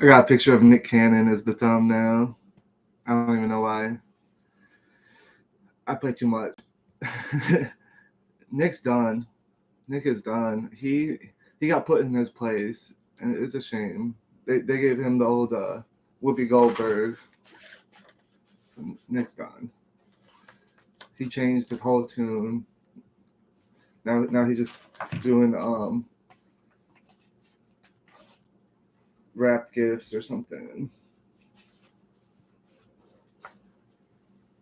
I got a picture of Nick Cannon as the thumbnail. I don't even know why. I play too much. Nick's done. Nick is done. He got put in his place, and it's a shame. They gave him the old Whoopi Goldberg. So Nick's done. He changed his whole tune. Now he's just doing rap gifts or something.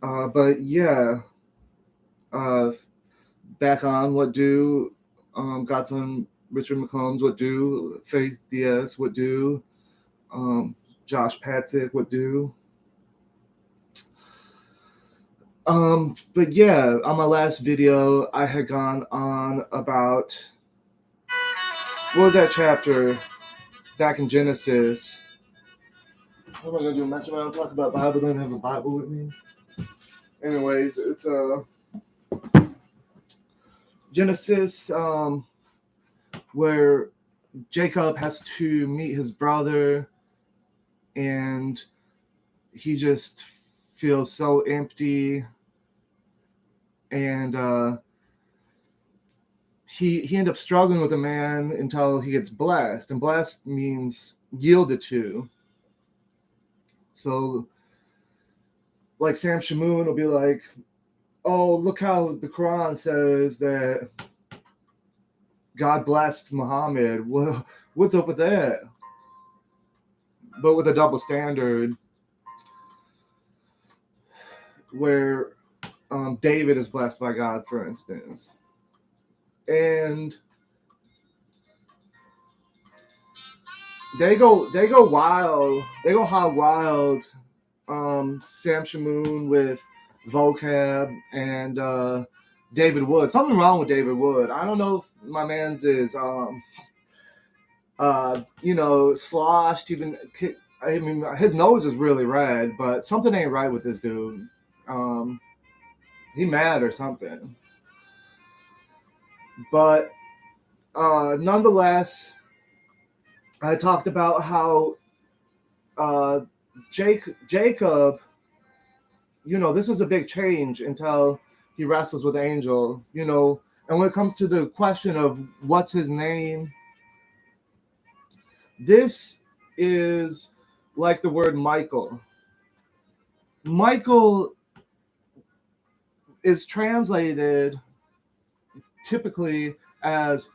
But yeah, back on What Do, got some Richard McCombs, What Do, Faith Diaz, What Do, Josh Patzik, What Do. But yeah, on my last video, I had gone on about, what was that chapter back in Genesis? What am I gonna do? Mess around, talk about Bible? Don't have a Bible with me. Anyways, it's Genesis, where Jacob has to meet his brother, and he just feels so empty, and he ended up struggling with a man until he gets blessed, and blessed means yielded to. So, like Sam Shamoon will be like, "Oh, look how the Quran says that God blessed Muhammad. Well, what's up with that?" But with a double standard, where David is blessed by God, for instance, and they go wild. They go hog wild. Sam Shamoon with vocab and David Wood. Something wrong with David Wood. I don't know if my man's is sloshed. Even I mean, his nose is really red, but something ain't right with this dude. He mad or something. But nonetheless, I talked about how Jacob, this is a big change until he wrestles with Angel, and when it comes to the question of what's his name, this is like the word Michael. Michael is translated typically as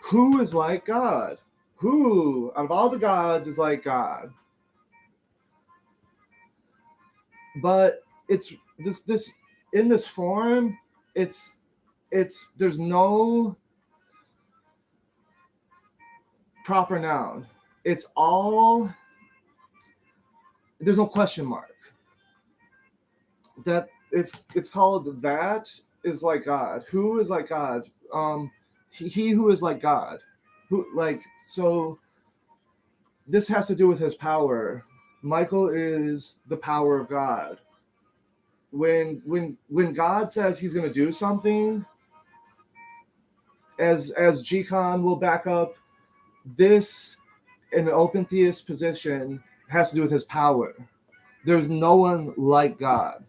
who is like God. Who out of all the gods is like God? But it's this in this form, it's there's no proper noun. It's all, there's no question mark. That it's called that is like God. Who is like God? He who is like God. Who, like, so this has to do with his power. Michael is the power of God. When God says he's going to do something, as G-Con will back up, this in an open theist position has to do with his power. There's no one like God.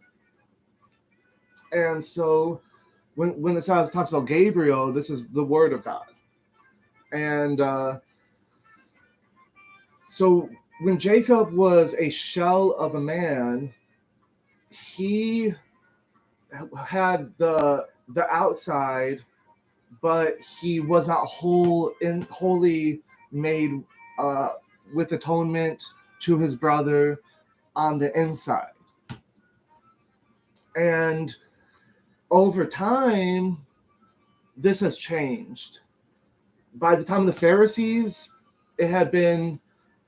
And so when the Psalms talks about Gabriel, this is the word of God. And so when Jacob was a shell of a man, he had the outside, but he was not wholly made with atonement to his brother on the inside. And over time, this has changed. By the time of the Pharisees, it had been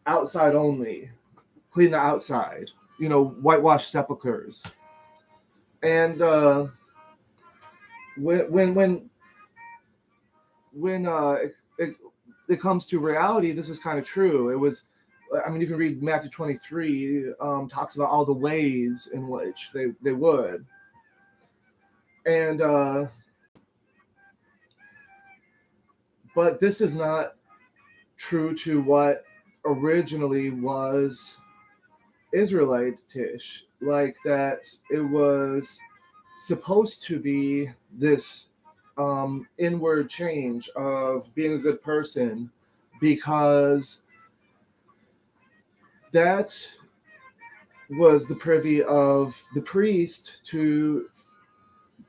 outside only, clean the outside, whitewashed sepulchres. And when it comes to reality, this is kind of true. It was, I mean, you can read Matthew 23, talks about all the ways in which they would. And but this is not true to what originally was Israelite-ish, like that it was supposed to be this inward change of being a good person, because that was the privy of the priest to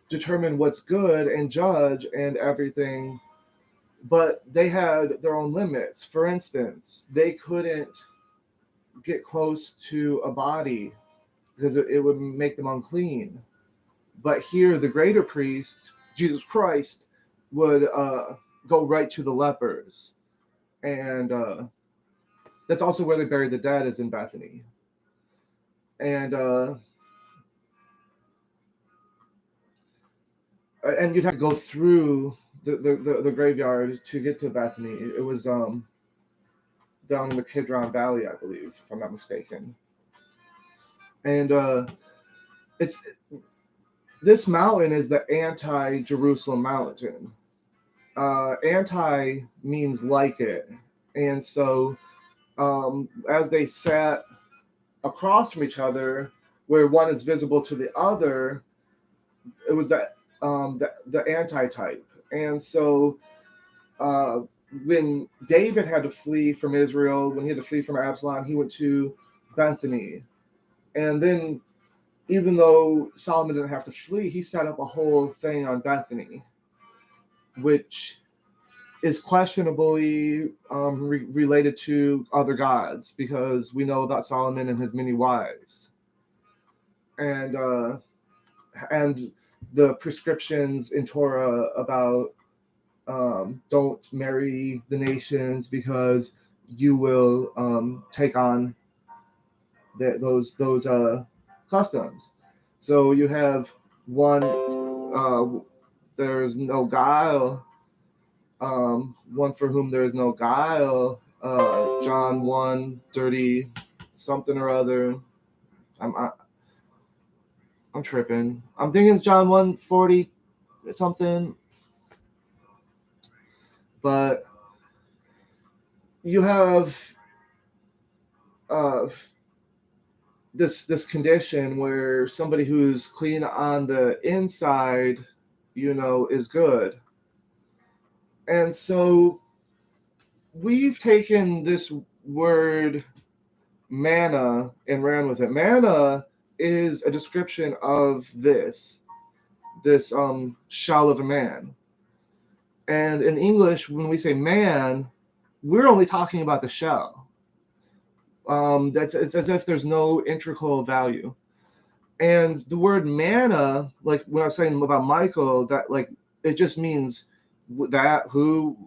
determine what's good and judge and everything. But they had their own limits. For instance, they couldn't get close to a body because it would make them unclean. But here, the greater priest, Jesus Christ, would go right to the lepers. And that's also where they buried the dead, is in Bethany. And you'd have to go through the graveyard to get to Bethany. It was down in the Kidron Valley, I believe, if I'm not mistaken. And this mountain is the anti-Jerusalem mountain. Anti means like it. And so as they sat across from each other, where one is visible to the other, it was the anti-type. And so when David had to flee from Israel, when he had to flee from Absalom, he went to Bethany. And then, even though Solomon didn't have to flee, he set up a whole thing on Bethany, which is questionably related to other gods, because we know about Solomon and his many wives. And the prescriptions in Torah about don't marry the nations because you will take on those customs. So you have one, there is no guile, one for whom there is no guile, John 1:30 something or other. I'm tripping. I'm thinking it's John 1:40 something. But you have this condition where somebody who's clean on the inside, is good. And so we've taken this word manna and ran with it. Manna is a description of this shell of a man. And in English, when we say man, we're only talking about the shell. It's as if there's no integral value. And the word manna, like when I was saying about Michael, that like it just means that who,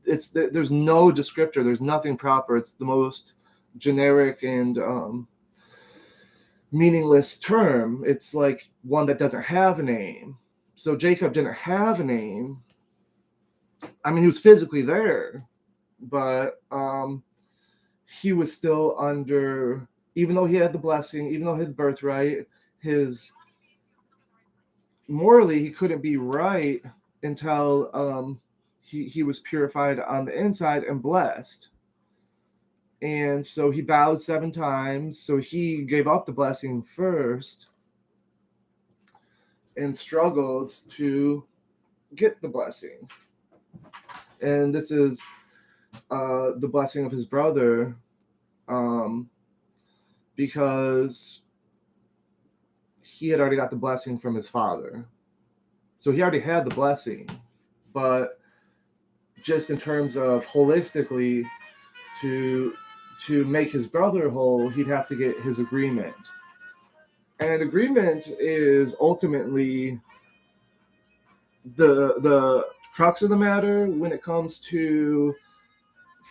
there's no descriptor, there's nothing proper. It's the most generic and meaningless term. It's like one that doesn't have a name. So Jacob didn't have a name. I mean, he was physically there, but he was still under, even though he had the blessing, even though his birthright, morally he couldn't be right until he was purified on the inside and blessed. And so he bowed 7 times. So he gave up the blessing first and struggled to get the blessing. And this is the blessing of his brother, because he had already got the blessing from his father. So he already had the blessing, but just in terms of holistically, to make his brother whole, he'd have to get his agreement. And agreement is ultimately the crux of the matter when it comes to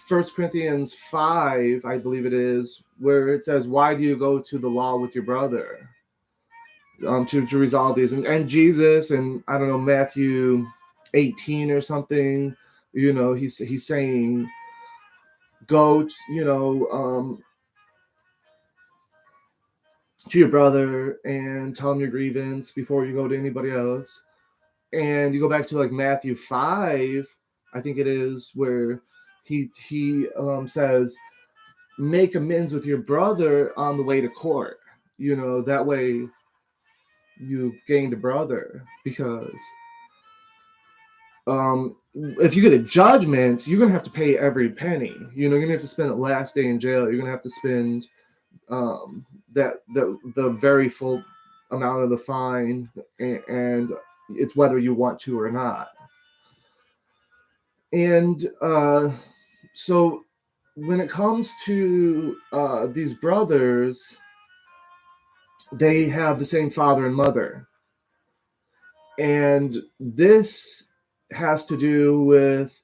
1 Corinthians 5, I believe it is, where it says, why do you go to the law with your brother? To resolve these. And Jesus, and I don't know, Matthew 18 or something, he's saying, go to your brother and tell him your grievance before you go to anybody else. And you go back to like Matthew 5, I think it is, where he says, make amends with your brother on the way to court. That way you've gained a brother, because if you get a judgment, you're gonna have to pay every penny. You're gonna have to spend the last day in jail. You're gonna have to spend that the very full amount of the fine, and it's whether you want to or not. And so when it comes to these brothers, they have the same father and mother. And this has to do with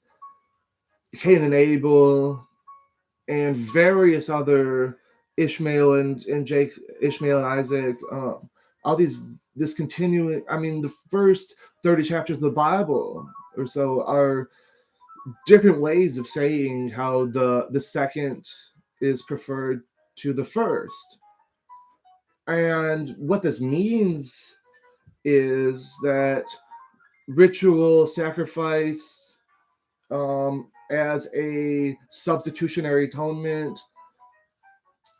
Cain and Abel and various other Ishmael and Jake, Ishmael and Isaac, all this continuing. I mean, the first 30 chapters of the Bible or so are different ways of saying how the second is preferred to the first. And what this means is that ritual sacrifice, as a substitutionary atonement,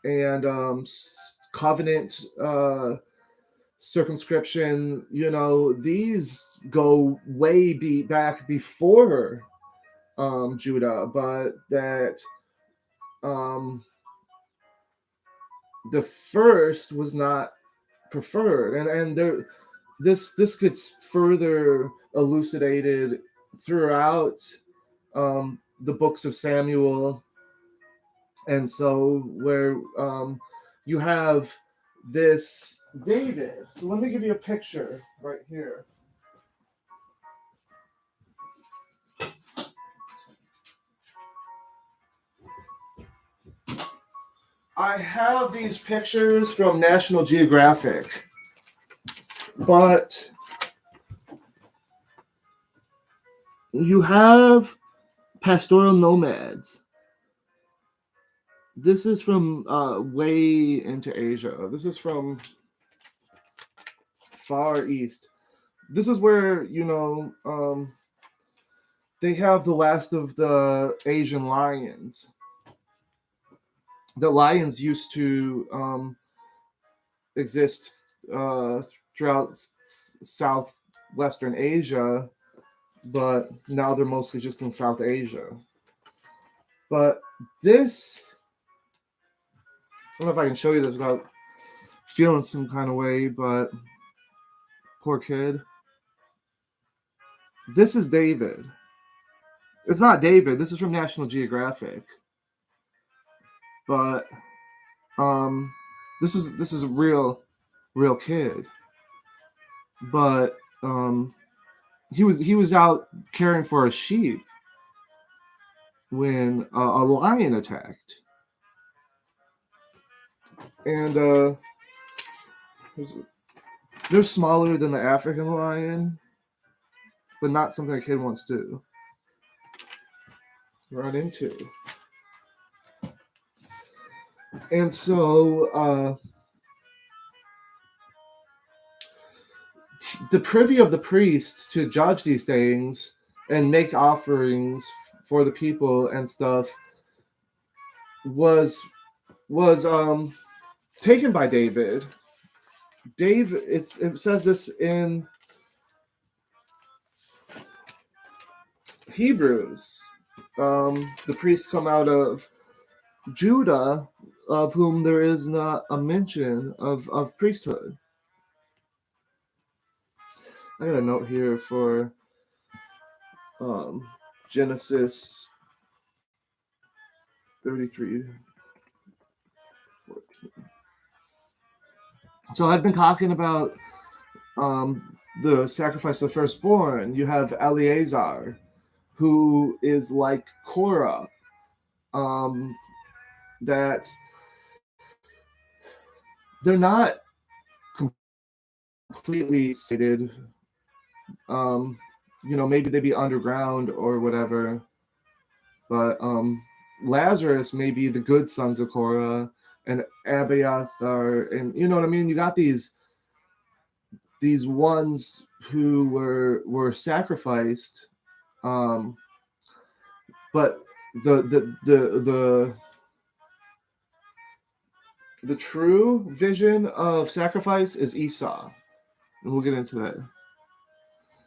and covenant circumscription, these go way back before Judah, but that the first was not preferred, and there this gets further elucidated throughout the books of Samuel. And so where you have this David. So let me give you a picture right here. I have these pictures from National Geographic, but you have pastoral nomads. This is from way into Asia. This is from Far East. This is where, they have the last of the Asian lions. The lions used to exist throughout southwestern Asia, but now they're mostly just in South Asia. But this, I don't know if I can show you this without feeling some kind of way, but poor kid. This is David. It's not David. This is from National Geographic. But this is a real kid. But he was out caring for a sheep when a lion attacked. And they're smaller than the African lion, but not something a kid wants to run into. And so the privy of the priest to judge these things and make offerings for the people and stuff was taken by David. It says this in Hebrews. The priests come out of Judah, of whom there is not a mention of priesthood. I got a note here for Genesis 33:14. So I've been talking about the sacrifice of the firstborn. You have Eleazar, who is like Korah, that they're not completely stated. Maybe they'd be underground or whatever, but Lazarus may be the good sons of Korah, and Abiathar, and you know what I mean. You got these ones who were sacrificed, but the true vision of sacrifice is Esau, and we'll get into that.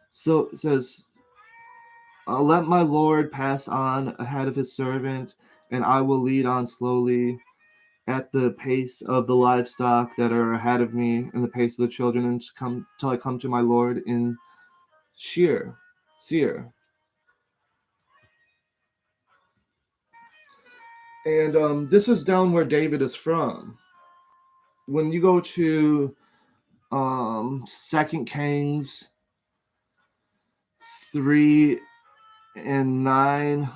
So it says, "I'll let my Lord pass on ahead of his servant, and I will lead on slowly at the pace of the livestock that are ahead of me, and the pace of the children, and come till I come to my Lord in Seir." And this is down where David is from. When you go to 2 Kings 3:9,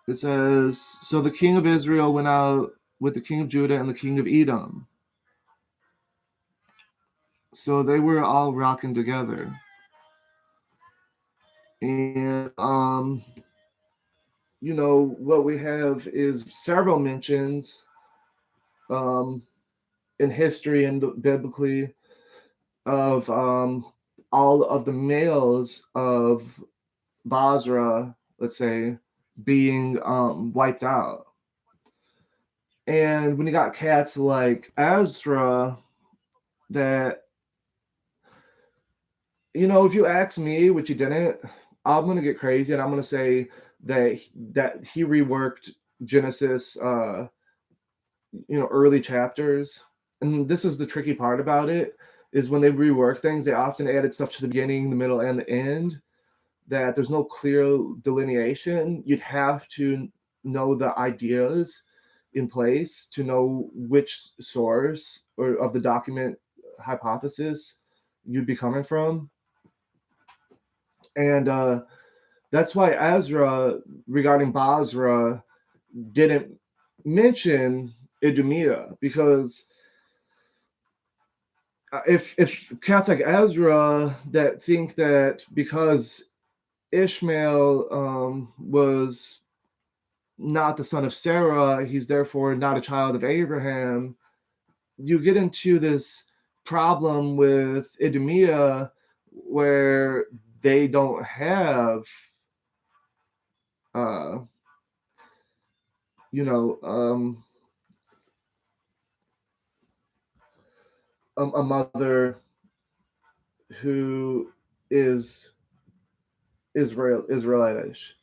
it says, "So the king of Israel went out with the king of Judah and the king of Edom." So they were all rocking together. And what we have is several mentions in history and biblically of all of the males of Basra, let's say, being wiped out. And when you got cats like Ezra, that, if you ask me, which you didn't, I'm gonna get crazy and I'm gonna say that he reworked Genesis, early chapters. And this is the tricky part about it, is when they rework things, they often added stuff to the beginning, the middle, and the end, that there's no clear delineation. You'd have to know the ideas in place to know which source or of the document hypothesis you'd be coming from. And that's why Ezra, regarding Basra, didn't mention Idumea, because if cats like Ezra that think that because Ishmael was not the son of Sarah, he's therefore not a child of Abraham, you get into this problem with Idumea where they don't have a mother who is Israelitish.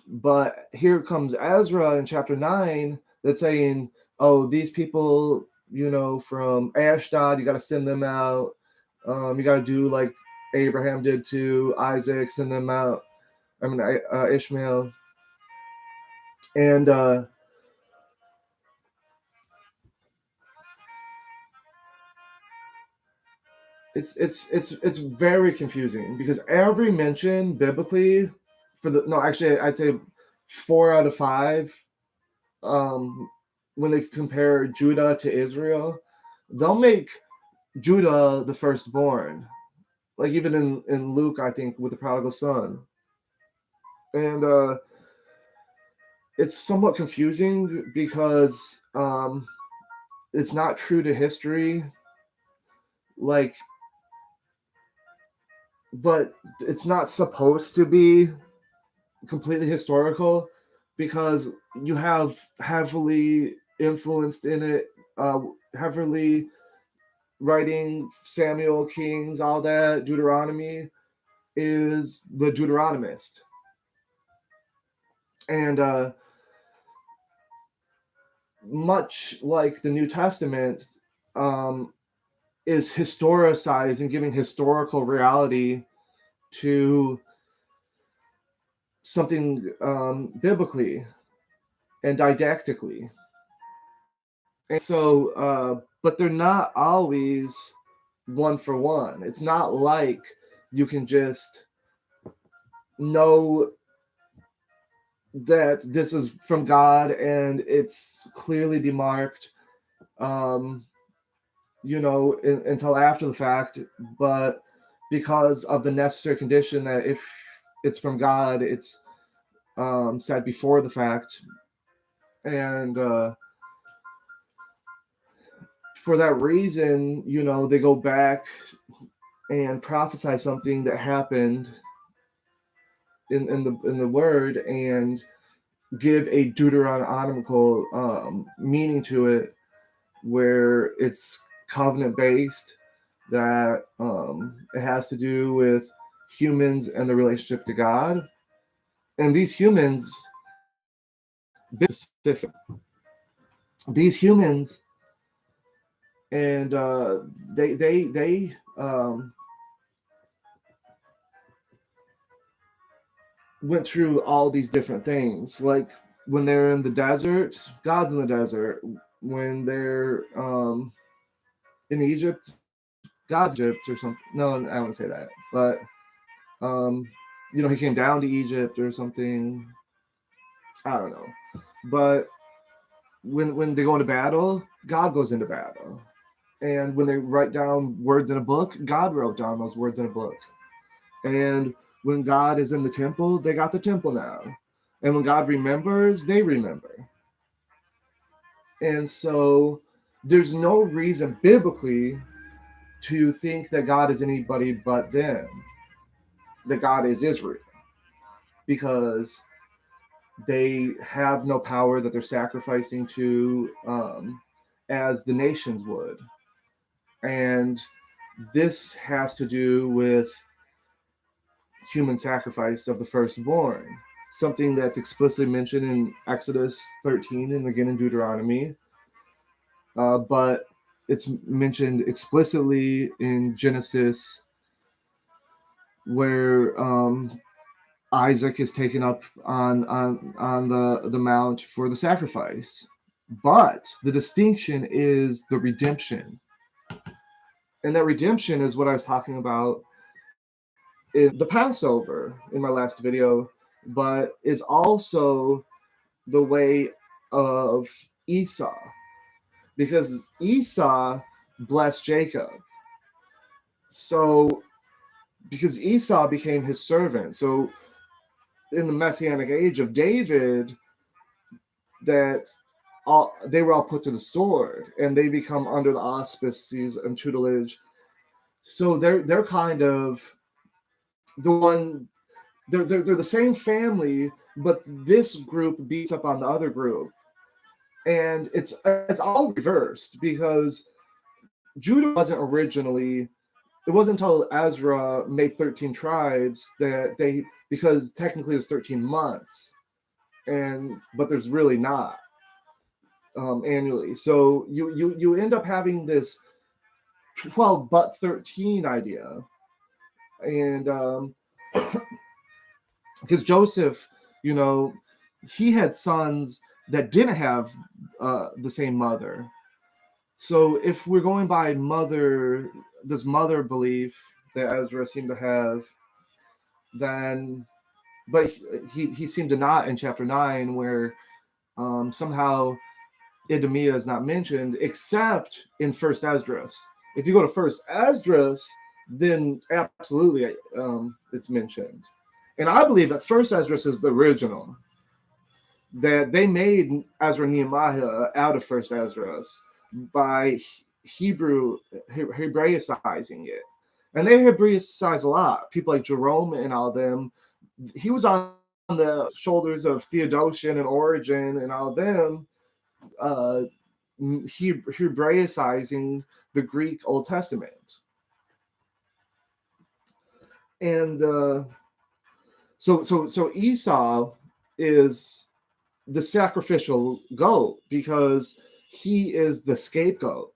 But here comes Ezra in chapter 9 that's saying, oh, these people, from Ashdod, you got to send them out. You got to do like Abraham did to Isaac, send them out. Ishmael. And it's very confusing, because every mention biblically I'd say 4 out of 5, when they compare Judah to Israel, they'll make Judah the firstborn, like even in Luke, I think, with the prodigal son. And it's somewhat confusing because it's not true to history, but it's not supposed to be completely historical, because you have heavily influenced in it, heavily writing Samuel, Kings, all that. Deuteronomy is the Deuteronomist. And much like the New Testament, is historicized and giving historical reality to something biblically and didactically. And so, but they're not always one for one. It's not like you can just know that this is from God and it's clearly demarked, until after the fact. But because of the necessary condition that if it's from God, it's said before the fact. And for that reason, they go back and prophesy something that happened in the word and give a Deuteronomical meaning to it, where it's covenant based, that it has to do with humans and the relationship to God. And these humans, specific, these humans, and they went through all these different things. Like when they're in the desert, God's in the desert. When they're in Egypt, God's Egypt or something. No, I wouldn't say that. But he came down to Egypt or something. I don't know. But when they go into battle, God goes into battle. And when they write down words in a book, God wrote down those words in a book. And when God is in the temple, they got the temple now. And when God remembers, they remember. And so there's no reason biblically to think that God is anybody but them, that God is Israel, because they have no power that they're sacrificing to, as the nations would. And this has to do with human sacrifice of the firstborn, something that's explicitly mentioned in Exodus 13 and again in Deuteronomy, but it's mentioned explicitly in Genesis, where Isaac is taken up on the mount for the sacrifice. But the distinction is the redemption. And that redemption is what I was talking about in the Passover in my last video, but is also the way of Esau, because Esau blessed Jacob. So, because Esau became his servant. So, in the Messianic age of David, that they were all put to the sword, and they become under the auspices and tutelage. So they're kind of the one. They're the same family, but this group beats up on the other group, and it's all reversed, because Judah wasn't originally. It wasn't until Ezra made 13 tribes that because technically there's 13 months, but there's really not annually. So you end up having this 12 but 13 idea, and because Joseph, he had sons that didn't have the same mother. So if we're going by this mother belief that Ezra seemed to have, then, but he seemed to not in chapter 9, where somehow Edomia is not mentioned except in First Esdras. If you go to First Esdras, then absolutely it's mentioned. And I believe that First Esdras is the original, that they made Ezra and Nehemiah out of First Esdras by Hebraicizing it. And they Hebraicized a lot. People like Jerome and all of them. He was on the shoulders of Theodotion and Origen and all of them, Hebraicizing the Greek Old Testament. And so Esau is the sacrificial goat, because he is the scapegoat,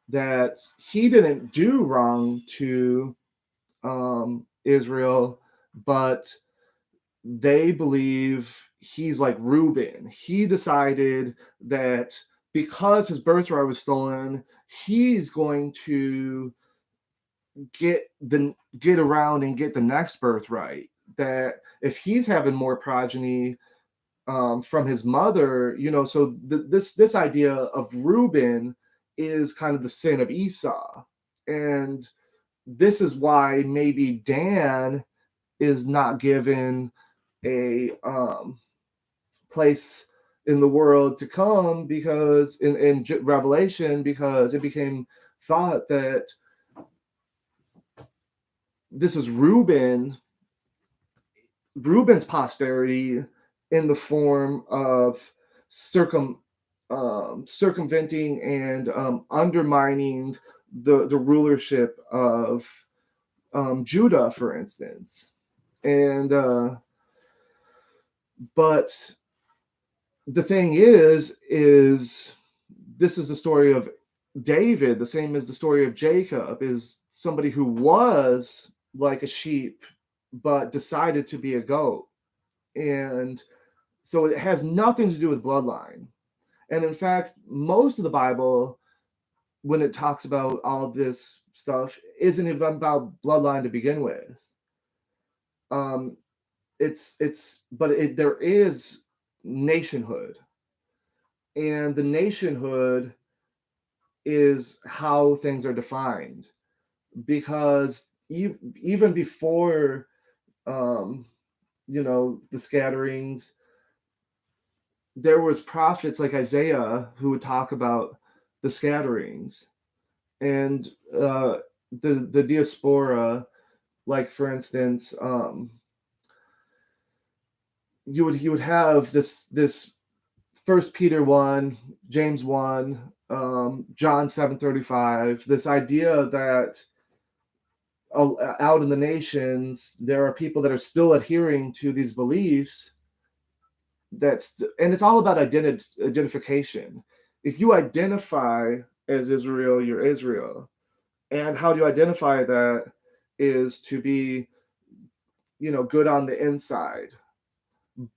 that he didn't do wrong to Israel, but they believe he's like Reuben. He decided that because his birthright was stolen, he's going to get around and get the next birthright. That if he's having more progeny from his mother, so this idea of Reuben is kind of the sin of Esau. And this is why maybe Dan is not given a place in the world to come, because in Revelation, because it became thought that this is Reuben Reuben's posterity in the form of circumventing and undermining the rulership of Judah, for instance. And but the thing is this is the story of David, the same as the story of Jacob, is somebody who was like a sheep but decided to be a goat. And so it has nothing to do with bloodline. And in fact, most of the Bible, when it talks about all this stuff, isn't even about bloodline to begin with. There is nationhood, and the nationhood is how things are defined, because even before the scatterings, there was prophets like Isaiah who would talk about the scatterings and the diaspora. Like, for instance, you would have this First Peter 1, James 1, John 7:35, this idea that out in the nations there are people that are still adhering to these beliefs. And it's all about identification. If you identify as Israel, you're Israel. And how do you identify that is to be, good on the inside.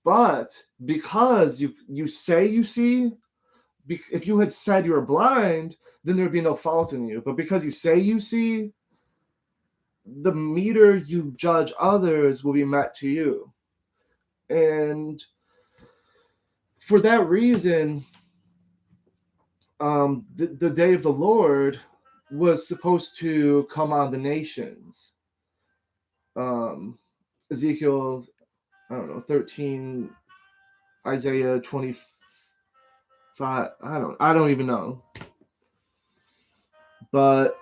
But because you say you see, if you had said you were blind, then there'd be no fault in you. But because you say you see, the meter you judge others will be met to you. And for that reason, the day of the Lord was supposed to come on the nations. Ezekiel, I don't know, 13, Isaiah 25, I don't even know. But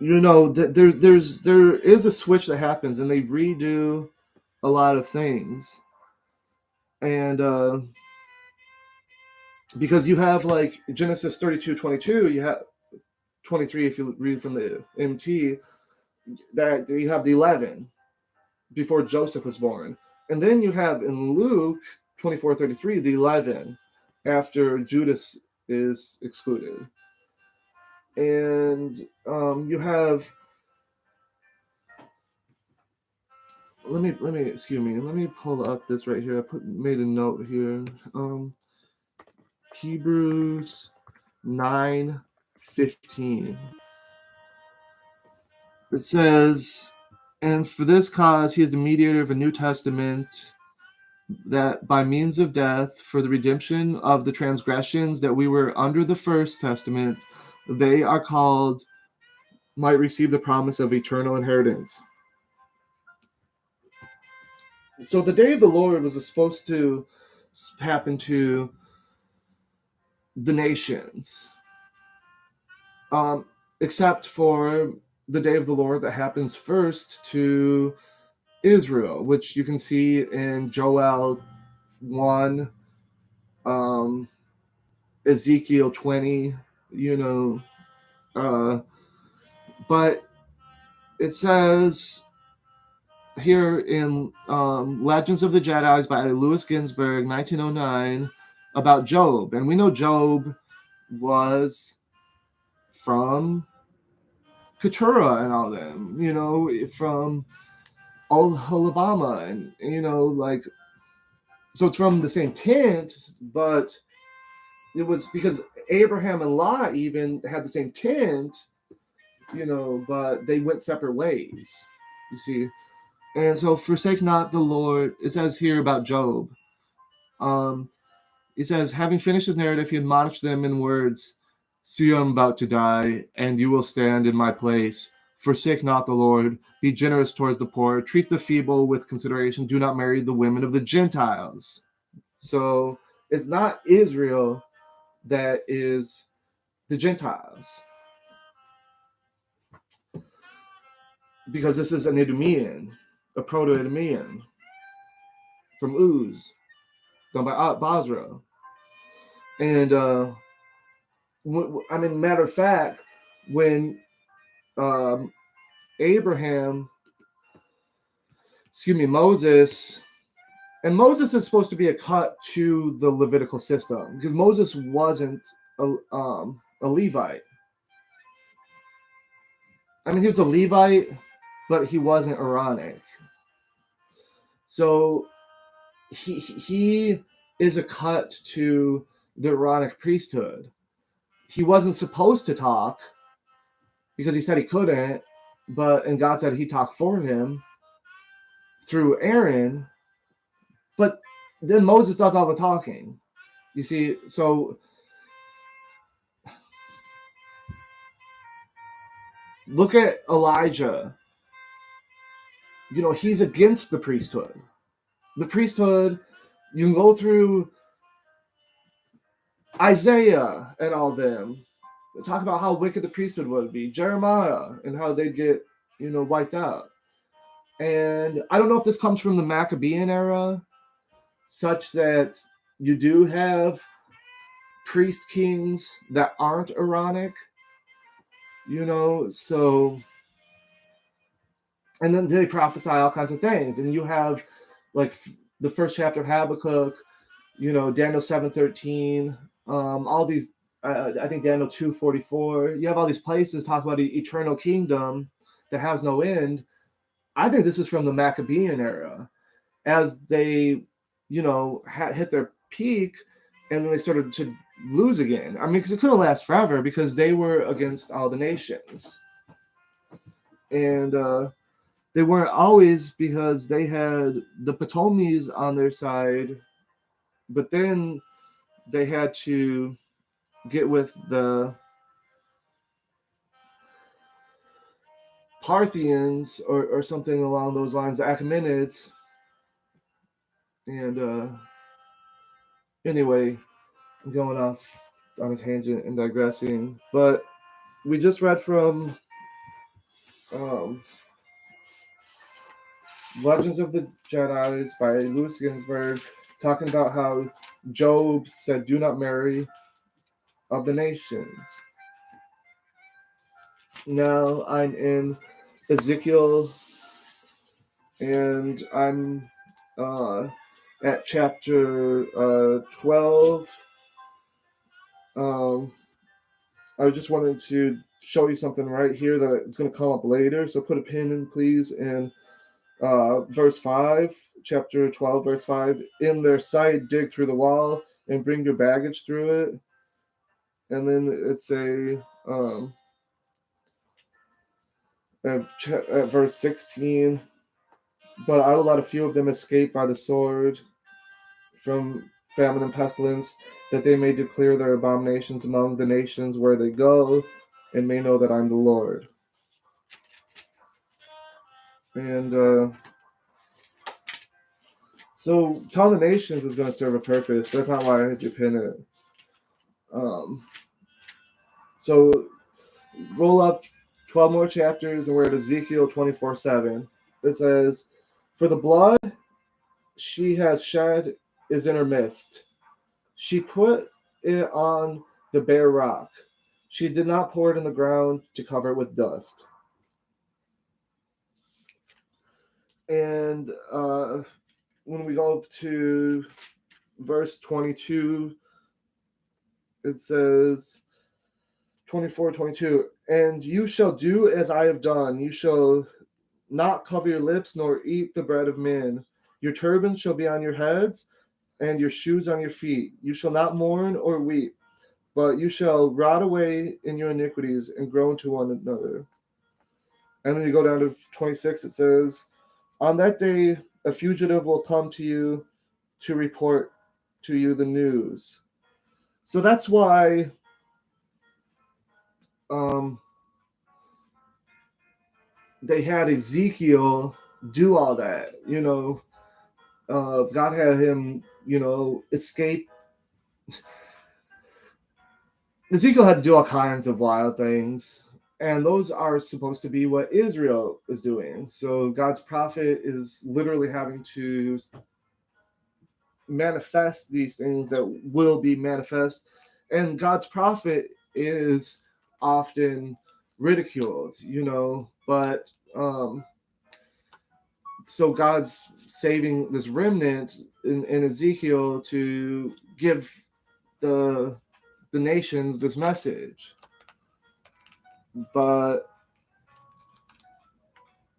there is a switch that happens, and they redo a lot of things. And because you have like Genesis 32:22, you have 23 if you read from the MT, that you have the 11 before Joseph was born. And then you have in Luke 24:33 the 11 after Judas is excluded. And you have, let me pull up this right here. Made a note here. Hebrews 9:15. It says, "And for this cause he is the mediator of a new testament, that by means of death, for the redemption of the transgressions that we were under the first testament, they are called, might receive the promise of eternal inheritance." So the day of the Lord was supposed to happen to the nations, except for the day of the Lord that happens first to Israel, which you can see in Joel 1, Ezekiel 20, but it says here in Legends of the Jedi by Lewis Ginsburg, 1909, about Job. And we know Job was from Keturah and all them, from Alabama, and so it's from the same tent, but it was because Abraham and Lot even had the same tent, but they went separate ways, you see. And so forsake not the Lord. It says here about Job. It says, having finished his narrative, he admonished them in words, "See, I am about to die, and you will stand in my place. Forsake not the Lord. Be generous towards the poor. Treat the feeble with consideration. Do not marry the women of the Gentiles." So it's not Israel that is the Gentiles, because this is an Idumean. a proto-Idumean from Uz, done by Basra. And matter of fact, when Abraham, Moses, and Moses is supposed to be a cut to the Levitical system because Moses wasn't a Levite. I mean, he was a Levite, but he wasn't Aaronic. So he is a cut to the Aaronic priesthood. He wasn't supposed to talk because he said he couldn't, and God said he talked for him through Aaron, but then Moses does all the talking. You see, so look at Elijah. You know, he's against the priesthood. The priesthood, you can go through Isaiah and all them. Talk about how wicked the priesthood would be. Jeremiah and how they'd get, wiped out. And I don't know if this comes from the Maccabean era, such that you do have priest kings that aren't Aaronic, so, and then they prophesy all kinds of things. And you have, like, the first chapter of Habakkuk, Daniel 7:13, all these, I think Daniel 2:44. You have all these places talk about the eternal kingdom that has no end. I think this is from the Maccabean era, as they, hit their peak, and then they started to lose again. I mean, because it couldn't last forever because they were against all the nations, and they weren't always, because they had the Ptolemies on their side, but then they had to get with the Parthians or something along those lines, the Achaemenids. And anyway, I'm going off on a tangent and digressing, but we just read from Legends of the Jedi by Louis Ginsburg, talking about how Job said, "Do not marry of the nations." Now I'm in Ezekiel, and I'm at chapter 12. I just wanted to show you something right here that is going to come up later, so put a pin in, please, in verse 5, chapter 12, verse 5. "In their sight, dig through the wall and bring your baggage through it." And then it's at verse 16, "But I will let a few of them escape by the sword from famine and pestilence, that they may declare their abominations among the nations where they go, and may know that I'm the Lord." And so tell the nations is going to serve a purpose. That's not why I had you pin it. So roll up 12 more chapters, and we're at Ezekiel 24:7. It says, "For the blood she has shed is in her midst. She put it on the bare rock. She did not pour it in the ground to cover it with dust." And when we go up to verse 22, it says, 24:22, "And you shall do as I have done. You shall not cover your lips nor eat the bread of men. Your turbans shall be on your heads and your shoes on your feet. You shall not mourn or weep, but you shall rot away in your iniquities and groan to one another." And then you go down to 26, it says, "On that day a fugitive will come to you to report to you the news." So that's why they had Ezekiel do all that. God had him, escape. Ezekiel had to do all kinds of wild things. And those are supposed to be what Israel is doing. So God's prophet is literally having to manifest these things that will be manifest. And God's prophet is often ridiculed, but so God's saving this remnant in Ezekiel to give the nations this message. But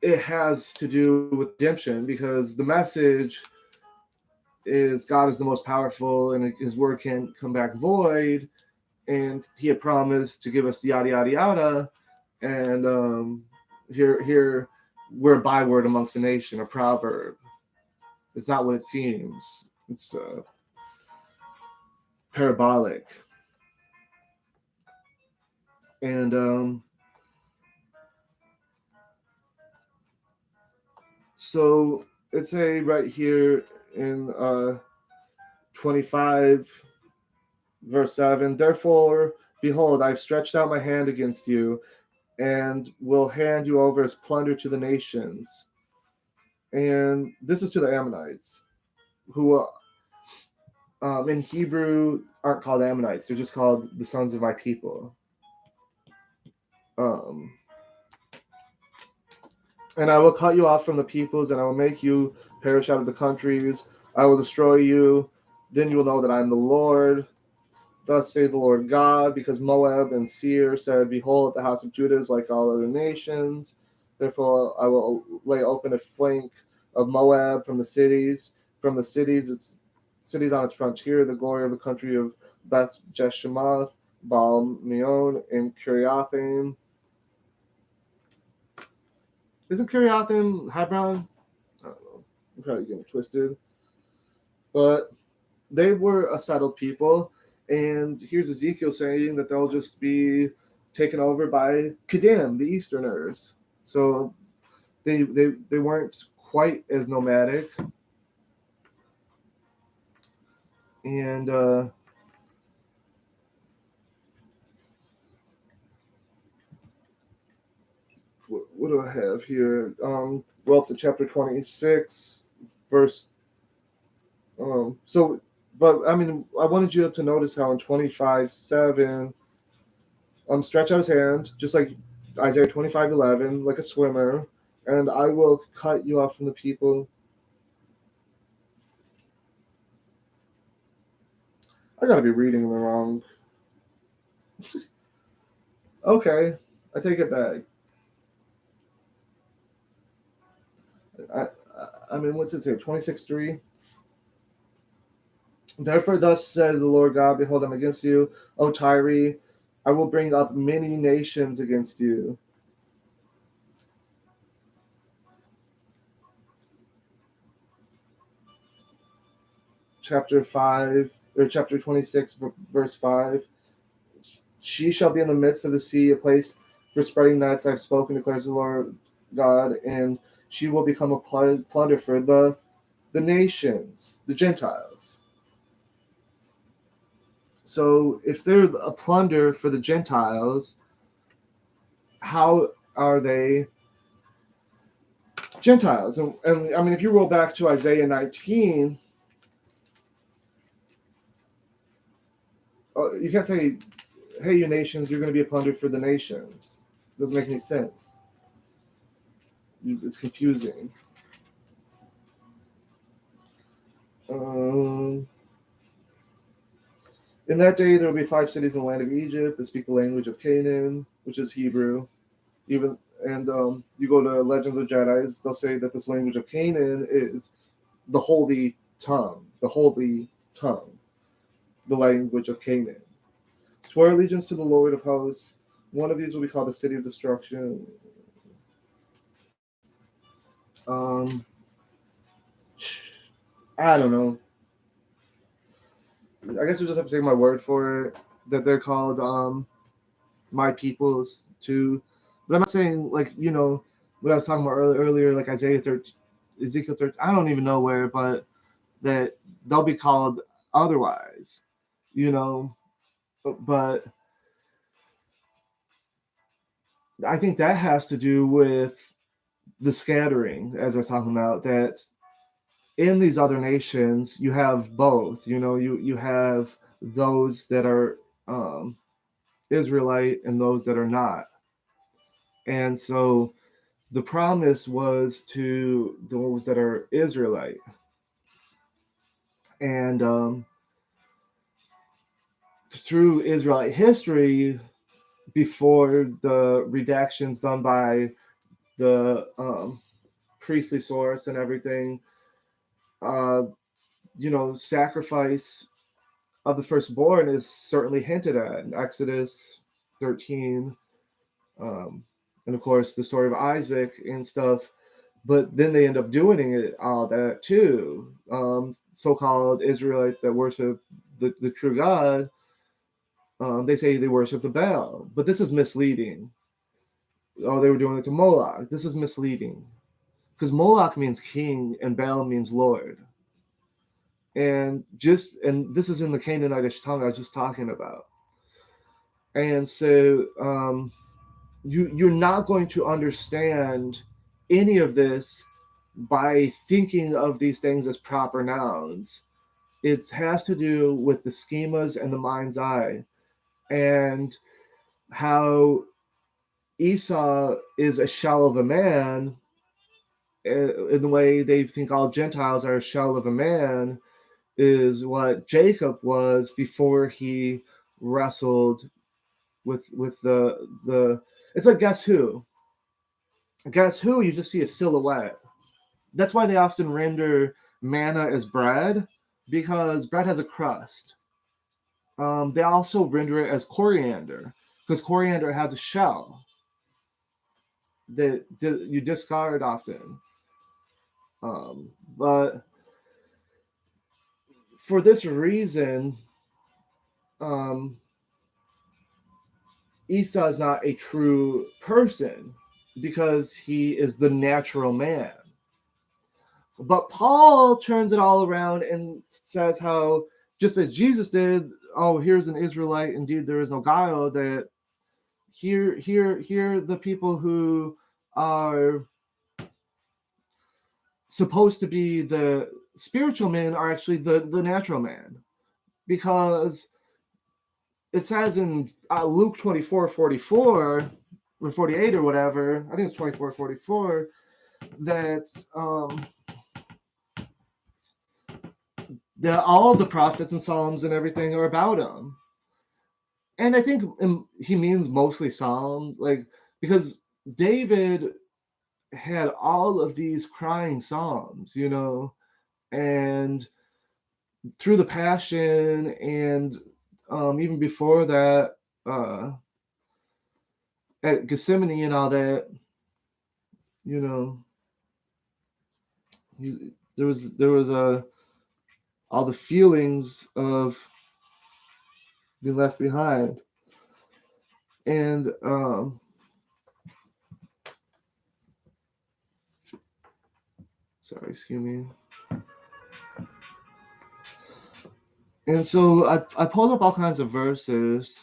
it has to do with redemption, because the message is God is the most powerful and his word can't come back void, and he had promised to give us yada yada yada, and here we're a byword amongst the nation, a proverb. It's not what it seems. It's parabolic. And so it's a right here in 25 verse 7, therefore behold, I've stretched out my hand against you and will hand you over as plunder to the nations. And this is to the Ammonites, who in Hebrew aren't called Ammonites. They're just called the sons of my people. And I will cut you off from the peoples, and I will make you perish out of the countries. I will destroy you. Then you will know that I am the Lord. Thus saith the Lord God, because Moab and Seir said, behold, the house of Judah is like all other nations. Therefore I will lay open a flank of Moab from the cities. From the cities, its cities on its frontier, the glory of the country of Beth Jeshimoth, Baal Meon, and Kiriathaim. Isn't Kiriathaim Hebron? I don't know. I'm probably getting twisted. But they were a settled people. And here's Ezekiel saying that they'll just be taken over by Kedim, the Easterners. So they weren't quite as nomadic. And what do I have here? Well, up to chapter 26, verse. But I mean, I wanted you to notice how in 25:7, stretch out his hand, just like Isaiah 25:11, like a swimmer, and I will cut you off from the people. I gotta be reading the wrong. Okay, I take it back. I mean, what's it say? 26:3. Therefore, thus says the Lord God, behold, I'm against you, O Tyre. I will bring up many nations against you. Chapter 5, or chapter 26, verse 5. She shall be in the midst of the sea, a place for spreading nets. I've spoken, declares the Lord God, and she will become a plunder for the nations, the Gentiles. So if they're a plunder for the Gentiles, how are they Gentiles? And I mean, if you roll back to Isaiah 19, you can't say, hey, you nations, you're going to be a plunder for the nations. It doesn't make any sense. It's confusing. In that day, there will be 5 cities in the land of Egypt that speak the language of Canaan, which is Hebrew. You go to Legends of Jedi, they'll say that this language of Canaan is the holy tongue, the language of Canaan. Swear allegiance to the Lord of hosts. One of these will be called the city of destruction. I don't know. I guess we just have to take my word for it that they're called my peoples too. But I'm not saying, like, what I was talking about earlier, like Isaiah 13, Ezekiel 13, I don't even know where, but that they'll be called otherwise, but I think that has to do with the scattering, as I was talking about, that in these other nations you have both. You have those that are Israelite and those that are not. And so the promise was to those that are Israelite. And through Israelite history, before the redactions done by the priestly source and everything, uh, sacrifice of the firstborn is certainly hinted at in Exodus 13. And of course, the story of Isaac and stuff. But then they end up doing it all that too. So-called Israelite that worship the true God, they say they worship the Baal. But this is misleading. Oh, they were doing it to Moloch. This is misleading. Because Moloch means king and Baal means Lord. And this is in the Canaanitish tongue I was just talking about. And so you're not going to understand any of this by thinking of these things as proper nouns. It has to do with the schemas and the mind's eye, and how Esau is a shell of a man, in the way they think all Gentiles are a shell of a man, is what Jacob was before he wrestled with the. It's like Guess Who. Guess Who? You just see a silhouette. That's why they often render manna as bread, because bread has a crust. They also render it as coriander, because coriander has a shell that you discard often. But for this reason, Esau is not a true person, because he is the natural man. But Paul turns it all around and says how, just as Jesus did, oh, here's an Israelite, indeed there is no guile, that here the people who are supposed to be the spiritual man are actually the natural man. Because it says in Luke 24:44 or 48 or whatever, I think it's 24:44, that all the prophets and Psalms and everything are about him. And I think he means mostly Psalms, like, because David had all of these crying Psalms, and through the Passion, and even before that, at Gethsemane and all that, there was all the feelings of being left behind. And sorry, excuse me. And so I pulled up all kinds of verses